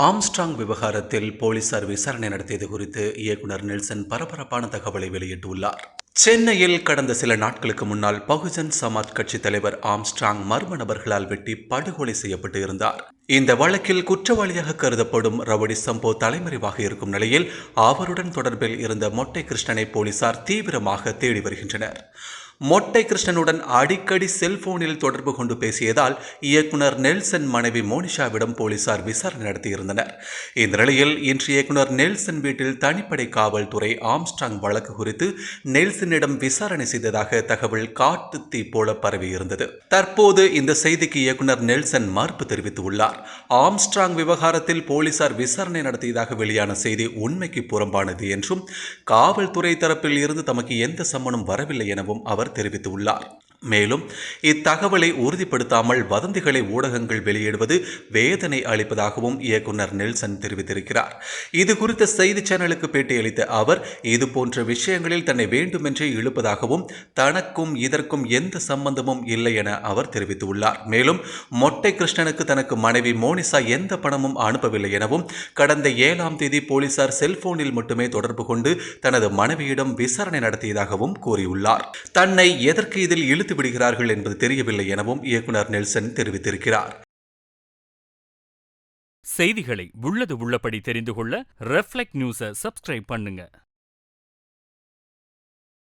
Armstrong விவகாரத்தில் போலீசார் விசாரணை நடத்தியது குறித்து இயக்குனர் நெல்சன் பரபரப்பான தகவலை வெளியிட்டுள்ளார். சென்னையில் கடந்த சில நாட்களுக்கு முன்னால் பகுஜன் சமாஜ் கட்சி தலைவர் ஆம்ஸ்ட்ராங் மர்ம நபர்களால் வெட்டி படுகொலை செய்யப்பட்டு இருந்தார். இந்த வழக்கில் குற்றவாளியாக கருதப்படும் ரவுடி சம்போ தலைமறைவாக இருக்கும் நிலையில் அவருடன் தொடர்பில் இருந்த மொட்டை கிருஷ்ணனை போலீசார் தீவிரமாக தேடி வருகின்றனர். மொட்டை கிருஷ்ணனுடன் அடிக்கடி செல்போனில் தொடர்பு கொண்டு பேசியதால் இயக்குனர் நெல்சன் மனைவி மோனிஷாவிடம் போலீசார் விசாரணை நடத்தியிருந்தனர். இந்த நிலையில் இன்று இயக்குனர் நெல்சன் வீட்டில் தனிப்படை காவல்துறை ஆம்ஸ்ட்ராங் வழக்கு குறித்து நெல்சனிடம் விசாரணை செய்ததாக தகவல் காட்டு தீ போல பரவியிருந்தது. தற்போது இந்த செய்திக்கு இயக்குனர் நெல்சன் மறுப்பு தெரிவித்துள்ளார். ஆம்ஸ்ட்ராங் விவகாரத்தில் போலீசார் விசாரணை நடத்தியதாக வெளியான செய்தி உண்மைக்கு புறம்பானது என்றும் காவல்துறை தரப்பில் இருந்து தமக்கு எந்த சம்மனும் வரவில்லை எனவும் அவர் தெரிவித்துள்ளார். மேலும் இத்தகவலை உறுதிப்படுத்தாமல் வதந்திகளை ஊடகங்கள் வெளியிடுவது வேதனை அளிப்பதாகவும் இயக்குனர் நெல்சன் தெரிவித்திருக்கிறார். இது குறித்த செய்தி சேனலுக்கு பேட்டியளித்த அவர் இதுபோன்ற விஷயங்களில் தன்னை வேண்டுமென்றே இழுப்பதாகவும் தனக்கும் இதற்கும் எந்த சம்பந்தமும் இல்லை என அவர் தெரிவித்துள்ளார். மேலும் மொட்டை கிருஷ்ணனுக்கு தனக்கு மனைவி மோனிஷா எந்த பணமும் அனுப்பவில்லை எனவும் கடந்த 7ஆம் தேதி போலீசார் செல்போனில் மட்டுமே தொடர்பு கொண்டு தனது மனைவியிடம் விசாரணை நடத்தியதாகவும் கூறியுள்ளார். தன்னை எதற்கு இதில் இழுத்து விடுகிறார்கள் என்பது தெரியவில்லை எனவும் இயக்குனர் நெல்சன் தெரிவித்திருக்கிறார். செய்திகளை உள்ளது உள்ளபடி தெரிந்து கொள்ள ரெஃப்ளெக்ட் நியூஸை சப்ஸ்கிரைப் பண்ணுங்க.